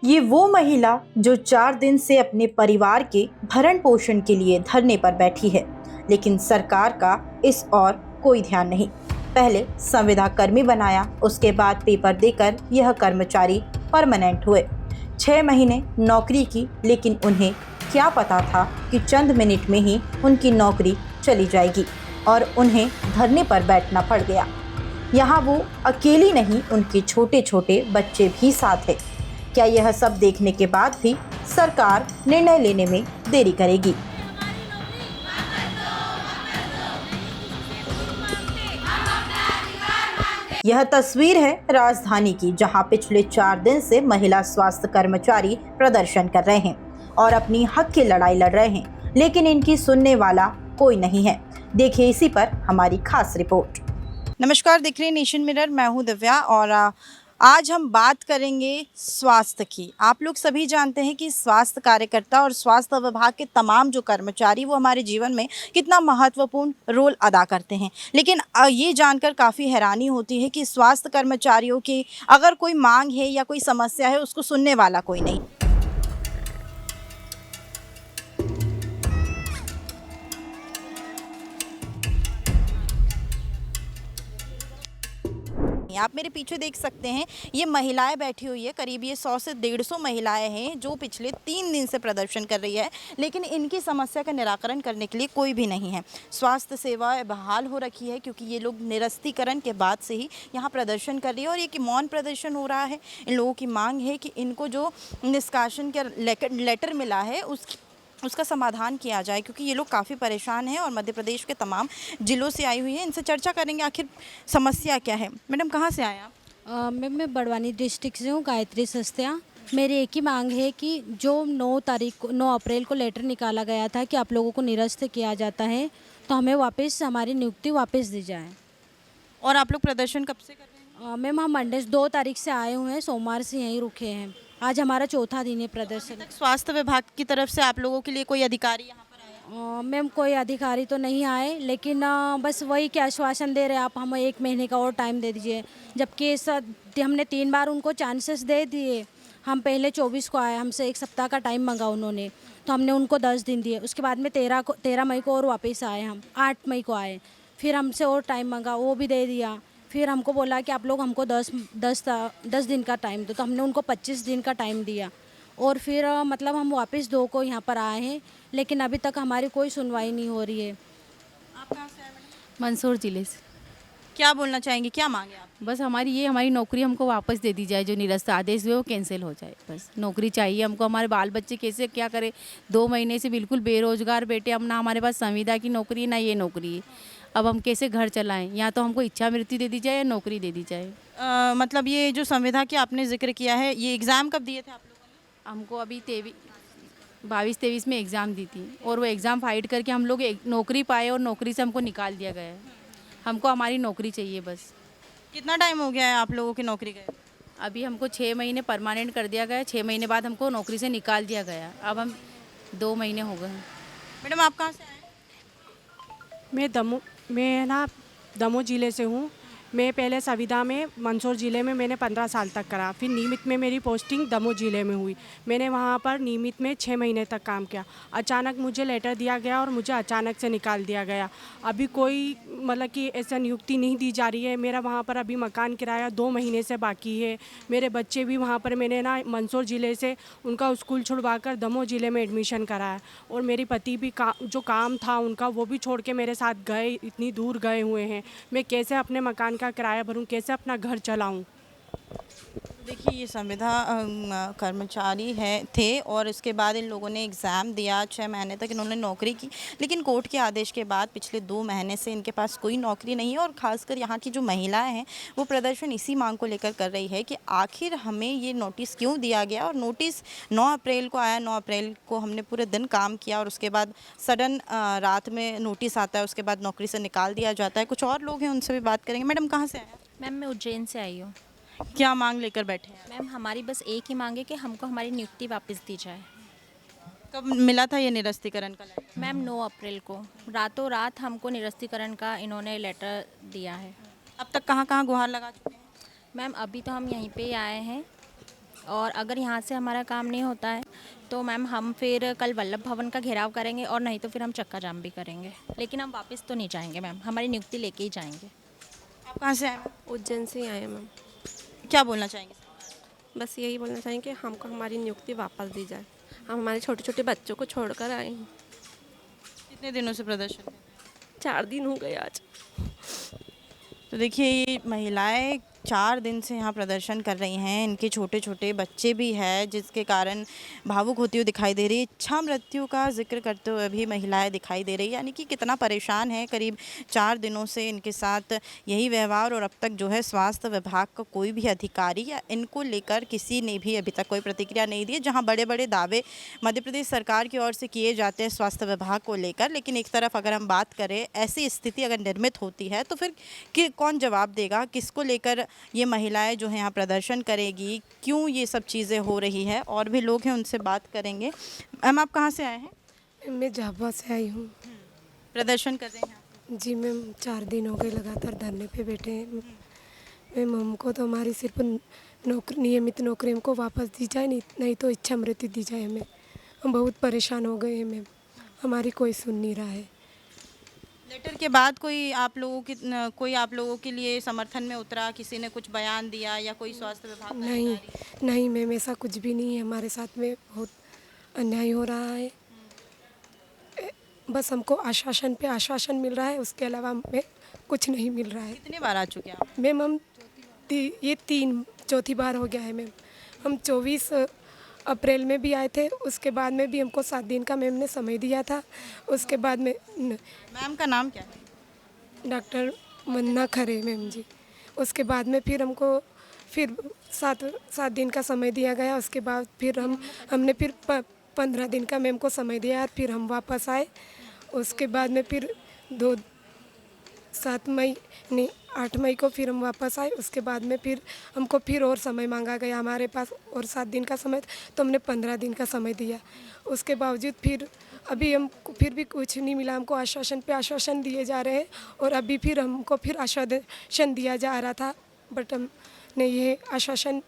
ये वो महिला जो 4 दिन से अपने परिवार के भरण पोषण के लिए धरने पर बैठी है, लेकिन सरकार का इस और कोई ध्यान नहीं। पहले संविदा कर्मी बनाया, उसके बाद पेपर देकर यह कर्मचारी परमानेंट हुए। 6 महीने नौकरी की, लेकिन उन्हें क्या पता था कि चंद मिनट में ही उनकी नौकरी चली जाएगी और उन्हें धरने पर बैठना पड़ गया। यहाँ वो अकेली नहीं, उनके छोटे छोटे बच्चे भी साथ हैं। क्या यह सब देखने के बाद भी सरकार निर्णय लेने में देरी करेगी? यह तस्वीर है राजधानी की, जहां पिछले 4 दिन से महिला स्वास्थ्य कर्मचारी प्रदर्शन कर रहे हैं और अपनी हक की लड़ाई लड़ रहे हैं, लेकिन इनकी सुनने वाला कोई नहीं है। देखिए इसी पर हमारी खास रिपोर्ट। नमस्कार, देख रहे हैं नेशन मिरर, मैं हूं दिव्या और आज हम बात करेंगे स्वास्थ्य की। आप लोग सभी जानते हैं कि स्वास्थ्य कार्यकर्ता और स्वास्थ्य विभाग के तमाम जो कर्मचारी वो हमारे जीवन में कितना महत्वपूर्ण रोल अदा करते हैं, लेकिन ये जानकर काफ़ी हैरानी होती है कि स्वास्थ्य कर्मचारियों की अगर कोई मांग है या कोई समस्या है, उसको सुनने वाला कोई नहीं। आप मेरे पीछे देख सकते हैं, ये महिलाएं बैठी हुई है। करीब ये 100 से 150 महिलाएं हैं जो पिछले 3 दिन से प्रदर्शन कर रही है, लेकिन इनकी समस्या का निराकरण करने के लिए कोई भी नहीं है। स्वास्थ्य सेवाएं बहाल हो रखी है क्योंकि ये लोग निरस्तीकरण के बाद से ही यहाँ प्रदर्शन कर रही है और ये कि मौन प्रदर्शन हो रहा है। इन लोगों की मांग है कि इनको जो निष्कासन का लेटर मिला है उसका समाधान किया जाए, क्योंकि ये लोग काफ़ी परेशान हैं और मध्य प्रदेश के तमाम ज़िलों से आई हुई हैं। इनसे चर्चा करेंगे आखिर समस्या क्या है। मैडम, कहाँ से आए आप? मैम मैं बड़वानी डिस्ट्रिक्ट से हूँ, गायत्री सस्तिया। मेरी एक ही मांग है कि जो 9 अप्रैल को लेटर निकाला गया था कि आप लोगों को निरस्त किया जाता है, तो हमें वापस हमारी नियुक्ति वापस दी जाए। और आप लोग प्रदर्शन कब से कर रहे हैं? मैम हम मंडे 2 तारीख से आए हुए हैं, सोमवार से यहीं रुके हैं। आज हमारा चौथा दिन है प्रदर्शन। तक स्वास्थ्य विभाग की तरफ से आप लोगों के लिए कोई अधिकारी यहाँ पर आया? मैम कोई अधिकारी तो नहीं आए, लेकिन बस वही के आश्वासन दे रहे आप हमें 1 महीने का और टाइम दे दीजिए, जबकि हमने 3 बार उनको चांसेस दे दिए। हम पहले 24 को आए, हमसे 1 सप्ताह का टाइम मांगा उन्होंने, तो हमने उनको 10 दिन दिए। उसके बाद में 13 मई को और वापस आए, हम 8 मई को आए, फिर हमसे और टाइम मांगा, वो भी दे दिया। फिर हमको बोला कि आप लोग हमको 10 दिन का टाइम दो, तो हमने उनको 25 दिन का टाइम दिया। और फिर मतलब हम वापस 2 को यहाँ पर आए हैं, लेकिन अभी तक हमारी कोई सुनवाई नहीं हो रही है। आप कहाँ से आए मैडम? मंदसौर जिले से। क्या बोलना चाहेंगे, क्या मांगे आप? बस हमारी नौकरी हमको वापस दे दी जाए, जो निरस्त आदेश हुए वो कैंसिल हो जाए। बस नौकरी चाहिए हमको। हमारे बाल बच्चे कैसे क्या करें, 2 महीने से बिल्कुल बेरोजगार बैठे हम, ना हमारे पास संविदा की नौकरी है ना ये नौकरी है। अब हम कैसे घर चलाएं? या तो हमको इच्छा मृत्यु दे दी जाए या नौकरी दे दी जाए। मतलब ये जो संविदा की आपने जिक्र किया है, ये एग्ज़ाम कब दिए थे आप लोगों ने? हमको अभी 22-23 में एग्ज़ाम दी थी और वो एग्ज़ाम फाइट करके हम लोग एक नौकरी पाए और नौकरी से हमको निकाल दिया गया है। हमको हमारी नौकरी चाहिए बस। कितना टाइम हो गया है आप लोगों की नौकरी गए? अभी हमको 6 महीने परमानेंट कर दिया गया, 6 महीने बाद हमको नौकरी से निकाल दिया गया। अब हम 2 महीने हो गए हैं। मैडम, आप कहाँ से आए? मैं ना दमोह ज़िले से हूँ। मैं पहले संविदा में मंदसौर ज़िले में मैंने 15 साल तक करा, फिर नियमित में मेरी पोस्टिंग दमोह ज़िले में हुई। मैंने वहाँ पर नियमित में 6 महीने तक काम किया। अचानक मुझे लेटर दिया गया और मुझे अचानक से निकाल दिया गया। अभी कोई मतलब कि ऐसा नियुक्ति नहीं दी जा रही है। मेरा वहाँ पर अभी मकान किराया 2 महीने से बाकी है। मेरे बच्चे भी वहाँ पर मैंने ना मंदसौर ज़िले से उनका स्कूल छुड़वा कर दमोह ज़िले में एडमिशन कराया, और मेरे पति भी जो काम था उनका वो भी छोड़ के मेरे साथ गए, इतनी दूर गए हुए हैं। मैं कैसे अपने मकान का किराया भरूं, कैसे अपना घर चलाऊं? देखिए, ये संविदा कर्मचारी थे और इसके बाद इन लोगों ने एग्ज़ाम दिया। 6 महीने तक इन्होंने नौकरी की, लेकिन कोर्ट के आदेश के बाद पिछले 2 महीने से इनके पास कोई नौकरी नहीं है। और ख़ासकर यहाँ की जो महिलाएं हैं वो प्रदर्शन इसी मांग को लेकर कर रही है कि आखिर हमें ये नोटिस क्यों दिया गया। और नोटिस 9 अप्रैल को आया। 9 अप्रैल को हमने पूरे दिन काम किया और उसके बाद सडन रात में नोटिस आता है, उसके बाद नौकरी से निकाल दिया जाता है। कुछ और लोग हैं, उनसे भी बात करेंगे। मैडम, कहाँ से आए? मैम मैं उज्जैन से आई हूँ। क्या मांग लेकर बैठे हैं? मैम हमारी बस एक ही मांग है कि हमको हमारी नियुक्ति वापस दी जाए। कब मिला था ये निरस्तीकरण का लेटर? मैम 9 अप्रैल को रातों रात हमको निरस्तीकरण का इन्होंने लेटर दिया है। अब तक कहाँ कहाँ गुहार लगा चुके हैं? मैम अभी तो हम यहीं पे ही आए हैं। और अगर यहाँ से हमारा काम नहीं होता है तो मैम हम फिर कल वल्लभ भवन का घेराव करेंगे, और नहीं तो फिर हम चक्का जाम भी करेंगे। लेकिन हम वापस तो नहीं जाएंगे मैम, हमारी नियुक्ति लेके ही जाएंगे। आप कहाँ से आए मैम? उज्जैन से ही आए हैं मैम। क्या बोलना चाहेंगे? बस यही बोलना चाहेंगे कि हमको हमारी नियुक्ति वापस दी जाए। हम हमारे छोटे छोटे बच्चों को छोड़कर आए हैं। कितने दिनों से प्रदर्शन? 4 दिन हो गए आज। तो देखिए, ये महिलाएं 4 दिन से यहाँ प्रदर्शन कर रही हैं। इनके छोटे छोटे बच्चे भी हैं, जिसके कारण भावुक होती हुई दिखाई दे रही है। इच्छा मृत्यु का जिक्र करते हुए भी महिलाएं दिखाई दे रही है, यानी कि कितना परेशान है। करीब 4 दिनों से इनके साथ यही व्यवहार, और अब तक जो है स्वास्थ्य विभाग का कोई भी अधिकारी या इनको लेकर किसी ने भी अभी तक कोई प्रतिक्रिया नहीं दी है। जहाँ बड़े बड़े दावे मध्य प्रदेश सरकार की ओर से किए जाते हैं स्वास्थ्य विभाग को लेकर, लेकिन एक तरफ अगर हम बात करें, ऐसी स्थिति अगर निर्मित होती है तो फिर कौन जवाब देगा? किसको लेकर ये महिलाएं जो है यहाँ प्रदर्शन करेगी? क्यों ये सब चीज़ें हो रही है? और भी लोग हैं, उनसे बात करेंगे। मैम, आप कहाँ से आए हैं? मैं झाबुआ से आई हूँ। प्रदर्शन कर रहे हैं? जी मैम, 4 दिन हो गए लगातार धरने पे बैठे हैं। मैम, हमको तो हमारी सिर्फ नियमित नौकरी हमको वापस दी जाए, नहीं तो इच्छा मृत्यु दी जाए हमें। हम बहुत परेशान हो गए हैं मैम, हमारी कोई सुन नहीं रहा है। लेटर के बाद कोई आप लोगों के लिए समर्थन में उतरा? किसी ने कुछ बयान दिया या कोई स्वास्थ्य विभाग का नहीं अधिकारी? नहीं मैम, ऐसा कुछ भी नहीं है। हमारे साथ में बहुत अन्याय हो रहा है। बस हमको आश्वासन पे आश्वासन मिल रहा है, उसके अलावा हमें कुछ नहीं मिल रहा है। कितनी बार आ चुके हैं आप? मैम, हम ये चौथी बार हो गया है मैम। हम 24 अप्रैल में भी आए थे, उसके बाद में भी हमको 7 दिन का मैम ने समय दिया था। उसके बाद में मैम का नाम क्या है? डॉक्टर मन्ना खरे मैम जी। उसके बाद में फिर हमको 7 दिन का समय दिया गया। उसके बाद फिर हमने फिर 15 दिन का मैम को समय दिया, फिर हम वापस आए। उसके बाद में फिर 8 मई को फिर हम वापस आए। उसके बाद में फिर हमको फिर और समय मांगा गया हमारे पास, और 7 दिन का समय तो हमने 15 दिन का समय दिया। उसके बावजूद फिर अभी हमको फिर भी कुछ नहीं मिला। हमको आश्वासन पे आश्वासन दिए जा रहे हैं, और अभी फिर हमको फिर आश्वासन दिया जा रहा था, बट हमने ये आश्वासन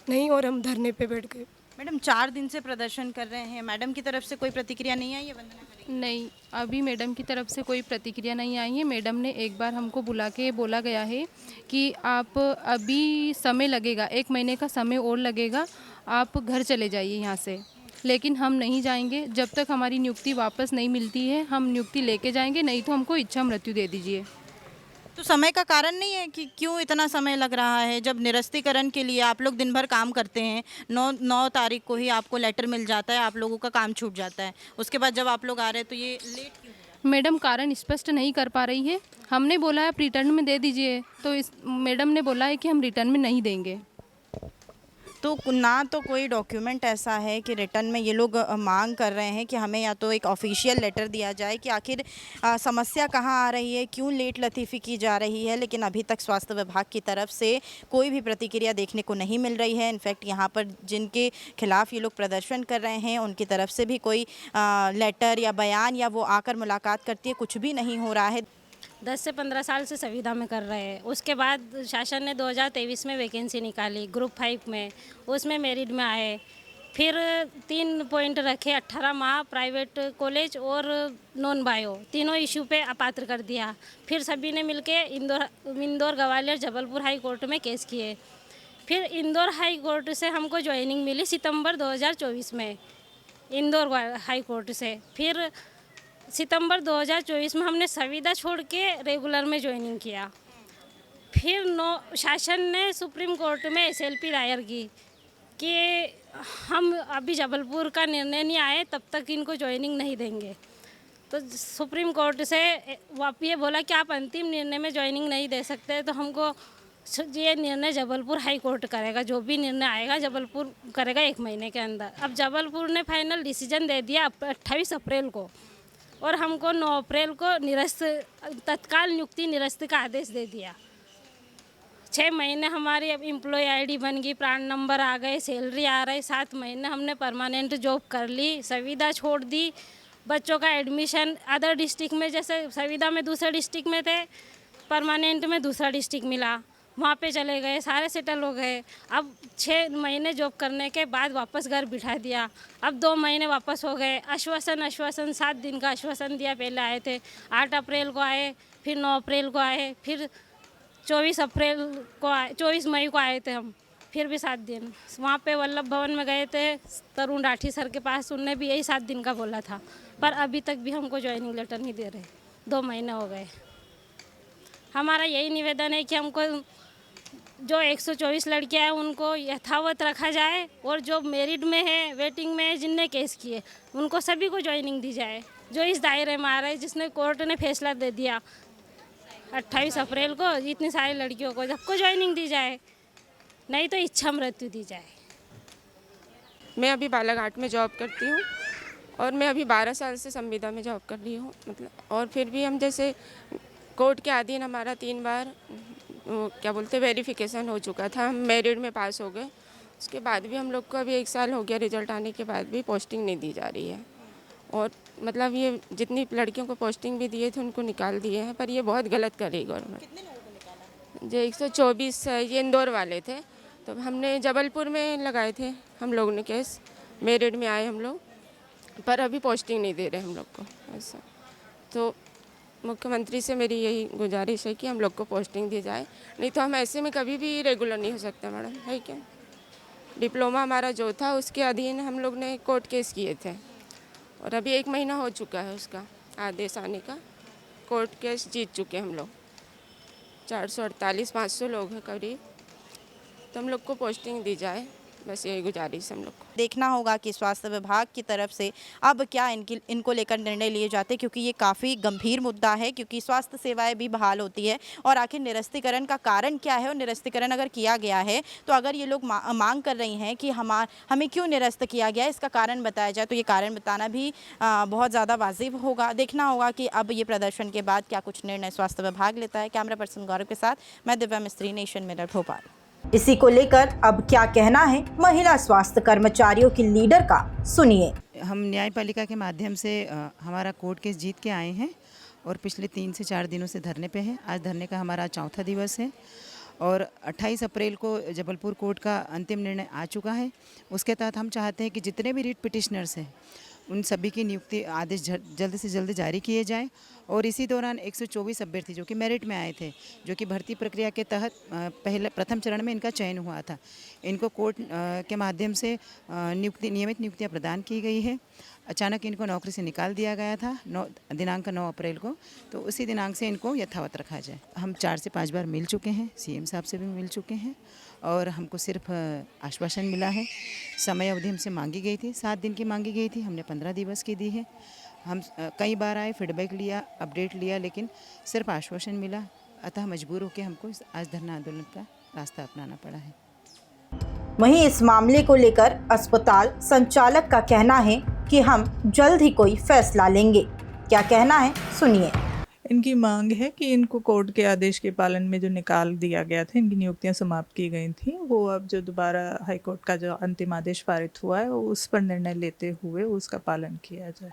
नहीं, और हम धरने पे बैठ गए। मैडम, 4 दिन से प्रदर्शन कर रहे हैं, मैडम की तरफ से कोई प्रतिक्रिया नहीं आई है? वंदना करेंगी? नहीं, अभी मैडम की तरफ से कोई प्रतिक्रिया नहीं आई है। मैडम ने एक बार हमको बुला के बोला गया है कि आप अभी समय लगेगा, 1 महीने का समय और लगेगा, आप घर चले जाइए यहाँ से। लेकिन हम नहीं जाएंगे जब तक हमारी नियुक्ति वापस नहीं मिलती है। हम नियुक्ति लेके जाएंगे, नहीं तो हमको इच्छा मृत्यु दे दीजिए। तो समय का कारण नहीं है कि क्यों इतना समय लग रहा है? जब निरस्तीकरण के लिए आप लोग दिन भर काम करते हैं, 9 तारीख को ही आपको लेटर मिल जाता है, आप लोगों का काम छूट जाता है, उसके बाद जब आप लोग आ रहे हैं तो ये लेट क्यों हो रहा है? मैडम कारण स्पष्ट नहीं कर पा रही है। हमने बोला है आप रिटर्न में दे दीजिए, तो इस मैडम ने बोला है कि हम रिटर्न में नहीं देंगे। तो ना तो कोई डॉक्यूमेंट ऐसा है कि रिटर्न में ये लोग मांग कर रहे हैं कि हमें या तो एक ऑफिशियल लेटर दिया जाए कि आखिर समस्या कहाँ आ रही है, क्यों लेट लतीफ़ी की जा रही है, लेकिन अभी तक स्वास्थ्य विभाग की तरफ से कोई भी प्रतिक्रिया देखने को नहीं मिल रही है। इनफैक्ट यहाँ पर जिनके खिलाफ़ ये लोग प्रदर्शन कर रहे हैं उनकी तरफ से भी कोई लेटर या बयान या वो आकर मुलाकात करती है, कुछ भी नहीं हो रहा है। 10 से 15 साल से संविदा में कर रहे हैं। उसके बाद शासन ने 2023 में वैकेंसी निकाली ग्रुप 5 में, उसमें मेरिट में आए। फिर 3 पॉइंट रखे, 18 माह प्राइवेट कॉलेज और नॉन बायो, तीनों इशू पे अपात्र कर दिया। फिर सभी ने मिलके इंदौर ग्वालियर जबलपुर हाई कोर्ट में केस किए। फिर इंदौर हाई कोर्ट से हमको ज्वाइनिंग मिली सितंबर 2024 में इंदौर हाई कोर्ट से। फिर सितंबर 2024 में हमने संविदा छोड़ के रेगुलर में ज्वाइनिंग किया। फिर शासन ने सुप्रीम कोर्ट में SLP दायर की कि हम अभी जबलपुर का निर्णय नहीं आए तब तक इनको ज्वाइनिंग नहीं देंगे। तो सुप्रीम कोर्ट से ये बोला कि आप अंतिम निर्णय में ज्वाइनिंग नहीं दे सकते, तो हमको ये निर्णय जबलपुर हाई कोर्ट करेगा। जो भी निर्णय आएगा जबलपुर करेगा 1 महीने के अंदर। अब जबलपुर ने फाइनल डिसीजन दे दिया 28 अप्रैल को, और हमको 9 अप्रैल को तत्काल नियुक्ति निरस्त का आदेश दे दिया। 6 महीने हमारी अब एम्प्लॉय ID बन गई, प्राण नंबर आ गए, सैलरी आ रही। 7 महीने हमने परमानेंट जॉब कर ली, संविदा छोड़ दी। बच्चों का एडमिशन अदर डिस्ट्रिक्ट में, जैसे संविदा में दूसरे डिस्ट्रिक्ट में थे, परमानेंट में दूसरा डिस्ट्रिक्ट मिला। वहाँ पे चले गए, सारे सेटल हो गए। अब 6 महीने जॉब करने के बाद वापस घर बिठा दिया। अब 2 महीने वापस हो गए। आश्वासन 7 दिन का आश्वासन दिया। पहले आए थे 8 अप्रैल को आए, फिर 9 अप्रैल को आए, फिर 24 अप्रैल को आए, 24 मई को आए थे हम, फिर भी 7 दिन। वहाँ पे वल्लभ भवन में गए थे तरुण राठी सर के पास, उनने भी यही 7 दिन का बोला था, पर अभी तक भी हमको ज्वाइनिंग लेटर नहीं दे रहे। 2 महीने हो गए। हमारा यही निवेदन है कि हमको जो 124 लड़कियां हैं उनको यथावत रखा जाए, और जो मेरिट में है, वेटिंग में है, जिनने केस किए, उनको सभी को ज्वाइनिंग दी जाए। जो इस दायरे में आ रहे हैं, जिसने कोर्ट ने फैसला दे दिया 28 अप्रैल को, इतनी सारी लड़कियों को सबको ज्वाइनिंग दी जाए, नहीं तो इच्छा मृत्यु दी जाए। मैं अभी बालाघाट में जॉब करती हूँ और मैं अभी 12 साल से संविदा में जॉब कर रही हूँ, मतलब। और फिर भी हम जैसे कोर्ट के अधीन हमारा 3 बार क्या बोलते वेरिफिकेशन हो चुका था, हम मेरिट में पास हो गए। उसके बाद भी हम लोग को अभी 1 साल हो गया रिजल्ट आने के बाद भी पोस्टिंग नहीं दी जा रही है। और मतलब ये जितनी लड़कियों को पोस्टिंग भी दिए थे उनको निकाल दिए हैं, पर ये बहुत गलत कर रही गवर्नमेंट। जो 124 ये इंदौर वाले थे, तो हमने जबलपुर में लगाए थे हम लोगों ने केस, मेरिट में आए हम लोग, पर अभी पोस्टिंग नहीं दे रहे हम लोग को ऐसा। तो मुख्यमंत्री से मेरी यही गुजारिश है कि हम लोग को पोस्टिंग दी जाए, नहीं तो हम ऐसे में कभी भी रेगुलर नहीं हो सकते मैडम, है क्या। डिप्लोमा हमारा जो था उसके अधीन हम लोग ने कोर्ट केस किए थे, और अभी 1 महीना हो चुका है उसका आदेश आने का। कोर्ट केस जीत चुके हम लोग, 448-500 लोग हैं करीब, तो हम लोग को पोस्टिंग दी जाए, बस यही गुजारिश हम लोग को। देखना होगा कि स्वास्थ्य विभाग की तरफ से अब क्या इनको लेकर निर्णय लिए जाते हैं, क्योंकि ये काफ़ी गंभीर मुद्दा है, क्योंकि स्वास्थ्य सेवाएं भी बहाल होती है। और आखिर निरस्तीकरण का कारण क्या है, और निरस्तीकरण अगर किया गया है तो अगर ये लोग मांग कर रही हैं कि हमें क्यों निरस्त किया गया, इसका कारण बताया जाए, तो ये कारण बताना भी बहुत ज़्यादा वाजिब होगा। देखना होगा कि अब ये प्रदर्शन के बाद क्या कुछ निर्णय स्वास्थ्य विभाग लेता है। कैमरा पर्सन गौरव के साथ मैं दिव्या मिस्त्री, नेशन मिरर, भोपाल। इसी को लेकर अब क्या कहना है महिला स्वास्थ्य कर्मचारियों की लीडर का, सुनिए। हम न्यायपालिका के माध्यम से हमारा कोर्ट केस जीत के आए हैं और पिछले 3 से 4 दिनों से धरने पे हैं। आज धरने का हमारा 4था दिवस है और 28 अप्रैल को जबलपुर कोर्ट का अंतिम निर्णय आ चुका है। उसके तहत हम चाहते हैं कि जितने भी रिट पिटिशनर्स हैं उन सभी की नियुक्ति आदेश जल्द से जल्द जारी किए जाएं। और इसी दौरान 124 अभ्यर्थी जो कि मेरिट में आए थे, जो कि भर्ती प्रक्रिया के तहत प्रथम चरण में इनका चयन हुआ था, इनको कोर्ट के माध्यम से नियमित नियुक्तियां प्रदान की गई है। अचानक इनको नौकरी से निकाल दिया गया था दिनांक 9 अप्रैल को, तो उसी दिनांक से इनको यथावत रखा जाए। हम 4 से 5 बार मिल चुके हैं, सीएम साहब से भी मिल चुके हैं और हमको सिर्फ आश्वासन मिला है। समय अवधि हमसे मांगी गई थी, 7 दिन की मांगी गई थी, हमने 15 दिवस की दी है। हम कई बार आए, फीडबैक लिया, अपडेट लिया, लेकिन सिर्फ आश्वासन मिला। अतः मजबूर होकर हमको आज धरना आंदोलन का रास्ता अपनाना पड़ा है। वहीं इस मामले को लेकर अस्पताल संचालक का कहना है कि हम जल्द ही कोई फैसला लेंगे। क्या कहना है, सुनिए। इनकी मांग है कि इनको कोर्ट के आदेश के पालन में जो निकाल दिया गया था, इनकी नियुक्तियां समाप्त की गई थी, वो अब जो दोबारा हाईकोर्ट का जो अंतिम आदेश पारित हुआ है उस पर निर्णय लेते हुए उसका पालन किया जाए।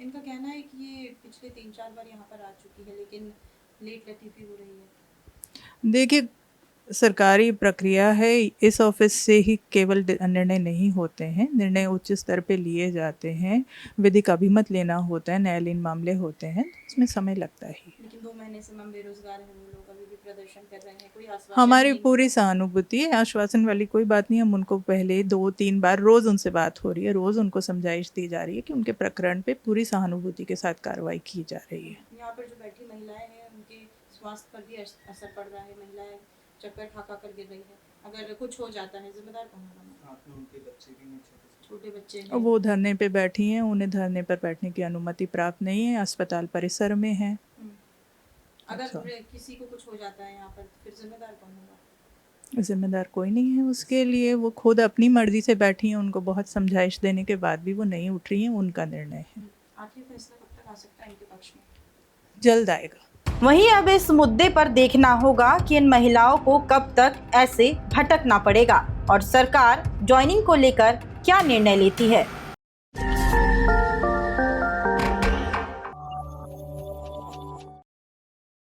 इनका कहना है कि ये पिछले 3-4 बार यहाँ पर आ चुकी है, लेकिन लेट लतीफ़ी हो रही है। देखिए, सरकारी प्रक्रिया है, इस ऑफिस से ही केवल निर्णय नहीं होते हैं, निर्णय उच्च स्तर पे लिए जाते हैं, विधिक अभिमत लेना होता है, न्यायालयीन मामले होते हैं, इसमें समय लगता है। लेकिन 2 महीने से हम बेरोजगार हैं, हम लोग अभी भी प्रदर्शन कर रहे हैं, कोई आश्वासन हमारी पूरी सहानुभूति है, आश्वासन वाली कोई बात नहीं। हम उनको पहले 2-3 बार रोज़ उनसे बात हो रही है, रोज़ उनको समझाइश दी जा रही है कि उनके प्रकरण पे पूरी सहानुभूति के साथ कार्रवाई की जा रही है। यहाँ पर जो बैठी महिलाएं हैं उनके स्वास्थ्य पर भी असर पड़ रहा है, महिलाएं चक्कर खा कर गिर रही है। अगर कुछ हो जाता है जिम्मेदार कौन होगा? उनके बच्चे भी हैं, छोटे बच्चे हैं। वो धरने पे बैठी हैं, उन्हें धरने पर बैठने की अनुमति प्राप्त नहीं है, अस्पताल परिसर में हैं। अगर किसी को कुछ हो जाता है यहाँ पर, फिर जिम्मेदार कौन होगा? जिम्मेदार कोई नहीं है उसके लिए, वो खुद अपनी मर्जी से बैठी हैं, उनको बहुत समझाइश देने के बाद भी वो नहीं उठ रही हैं, उनका निर्णय है। आखिर फैसला कब तक आ सकता है इनके पक्ष में? जल्द आएगा। वहीं अब इस मुद्दे पर देखना होगा कि इन महिलाओं को कब तक ऐसे भटकना पड़ेगा और सरकार ज्वाइनिंग को लेकर क्या निर्णय लेती है।